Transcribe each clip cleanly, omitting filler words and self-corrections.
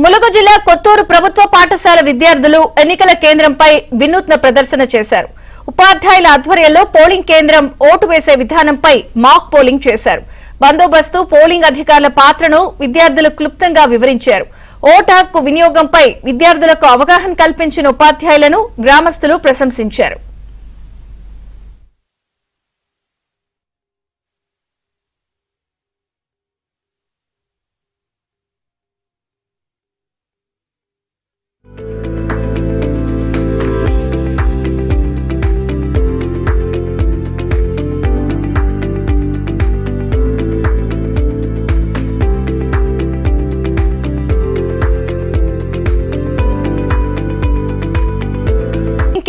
ములుగు జిల్లా కొత్తూరు ప్రభుత్వ పాఠశాల విద్యార్థులు ఎన్నికల కేంద్రంపై వినూత్న ప్రదర్శన చేశారు. ఉపాధ్యాయుల ఆధ్వర్యంలో పోలింగ్ కేంద్రం ఓటు వేసే విధానంపై మాక్ పోలింగ్ చేశారు. బందోబస్తు పోలింగ్ అధికారుల పాత్రను విద్యార్థులు క్లుప్తంగా వివరించారు. ఓటు హక్కు వినియోగంపై విద్యార్థులకు అవగాహన కల్పించిన ఉపాధ్యాయులను గ్రామస్తులు ప్రశంసించారు.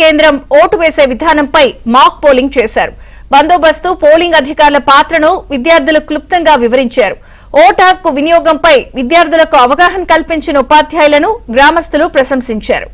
కేంద్రం ఓటు వేసే విధానంపై మాక్ పోలింగ్ చేశారు. బందోబస్తు పోలింగ్ అధికారుల పాత్రను విద్యార్థులు క్లుప్తంగా వివరించారు. ఓటు హక్కు వినియోగంపై విద్యార్థులకు అవగాహన కల్పించిన ఉపాధ్యాయులను గ్రామస్తులు ప్రశంసించారు.